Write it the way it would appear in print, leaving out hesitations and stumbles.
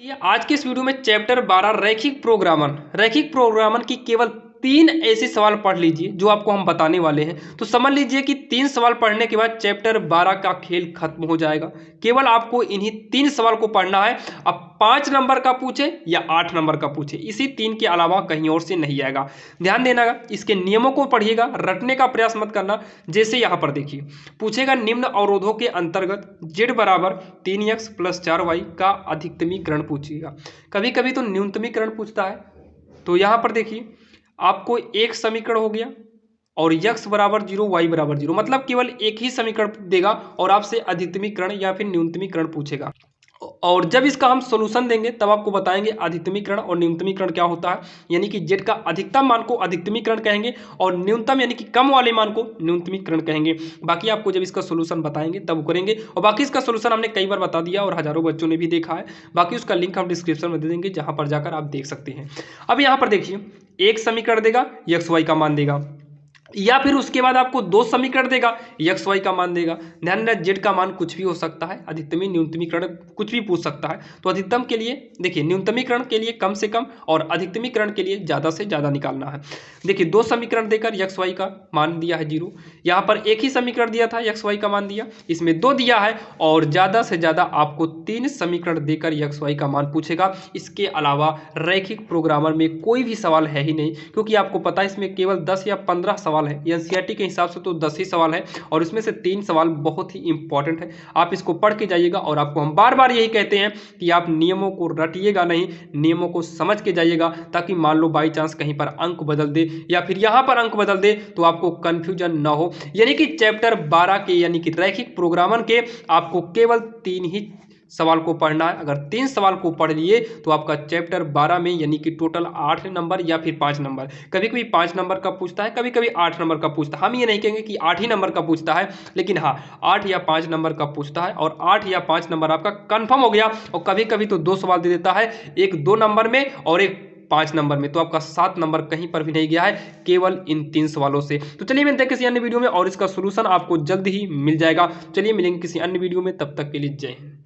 ये आज के इस वीडियो में चैप्टर 12 रैखिक प्रोग्रामन की केवल 3 ऐसे सवाल पढ़ लीजिए जो आपको हम बताने वाले हैं। तो समझ लीजिए कि 3 सवाल पढ़ने के बाद चैप्टर 12 का खेल खत्म हो जाएगा। केवल आपको इन्हीं 3 सवाल को पढ़ना है। अब 5 नंबर का पूछे या 8 नंबर का पूछे, इसी 3 के अलावा कहीं और से नहीं आएगा। ध्यान देना, इसके नियमों को पढ़िएगा, रटने का प्रयास मत करना। जैसे यहाँ पर देखिए, पूछेगा निम्न अवरोधों के अंतर्गत z बराबर 3x + 4y का अधिकतमीकरण पूछिएगा। कभी कभी तो न्यूनतमीकरण पूछता है। तो यहाँ पर देखिए, आपको एक समीकरण हो गया और x बराबर 0 y बराबर 0, मतलब केवल एक ही समीकरण देगा और आपसे अधिकतमीकरण या फिर न्यूनतमीकरण पूछेगा। और जब इसका हम सॉल्यूशन देंगे तब आपको बताएंगे अधिकतमीकरण और न्यूनतमीकरण क्या होता है। यानी कि z का अधिकतम मान को अधिकतमीकरण कहेंगे और न्यूनतम यानी कि कम वाले मान को न्यूनतमीकरण कहेंगे। बाकी आपको जब इसका सॉल्यूशन बताएंगे तब करेंगे। और बाकी इसका सॉल्यूशन हमने कई बार बता दिया और हजारों बच्चों ने भी देखा है। बाकी उसका लिंक हम डिस्क्रिप्शन में दे देंगे, जहां पर जाकर आप देख सकते हैं। अब यहाँ पर देखिए, एक समीकरण देगा, एक्स वाई का मान देगा, या फिर उसके बाद आपको 2 समीकरण देगा, एक्स वाई का मान देगा। ध्यान रखना, जेड का मान कुछ भी हो सकता है, अधिकतमी न्यूनतमीकरण कुछ भी पूछ सकता है। तो अधिकतम के लिए देखिए, न्यूनतमीकरण के लिए कम से कम और अधिकतमीकरण के लिए ज़्यादा से ज़्यादा निकालना है। देखिए, 2 समीकरण देकर एक्स वाई का मान दिया है 0, यहाँ पर एक ही समीकरण दिया था, एक्स वाई का मान दिया, इसमें 2 दिया है और ज़्यादा से ज़्यादा आपको 3 समीकरण देकर एक्स वाई का मान पूछेगा। इसके अलावा रैखिक प्रोग्रामर में कोई भी सवाल है ही नहीं, क्योंकि आपको पता है इसमें केवल 10 या 15 सवाल है। एनसीईआरटी के हिसाब से तो 10 ही सवाल है और इसमें से 3 सवाल बहुत ही इंपॉर्टेंट है। आप इसको पढ़ के जाइएगा और आपको हम बार बार यही कहते हैं कि आप नियमों को रटिएगा नहीं, नियमों को समझ के जाइएगा, ताकि मान लो बाई चांस कहीं पर अंक बदल दे या फिर यहां पर अंक बदल दे तो आपको कंफ्यूजन ना हो। यानी कि चैप्टर 12 के यानी कि रैखिक प्रोग्रामन के आपको केवल 3 ही सवाल को पढ़ना है। अगर 3 सवाल को पढ़ लिए तो आपका चैप्टर 12 में यानी कि टोटल 8 नंबर या फिर 5 नंबर, कभी कभी 5 नंबर का पूछता है, कभी कभी 8 नंबर का पूछता है। हम ये नहीं कहेंगे कि 8 ही नंबर का पूछता है, लेकिन हाँ, 8 या 5 नंबर का पूछता है और 8 या 5 नंबर आपका कंफर्म हो गया। और कभी कभी तो 2 सवाल दे देता है, एक 2 नंबर में और एक 5 नंबर में, तो आपका 7 नंबर कहीं पर भी नहीं गया है, केवल इन 3 सवालों से। तो चलिए मिलते हैं किसी अन्य वीडियो में और इसका सॉल्यूशन आपको जल्द ही मिल जाएगा। चलिए मिलेंगे किसी अन्य वीडियो में, तब तक के लिए जय हिंद।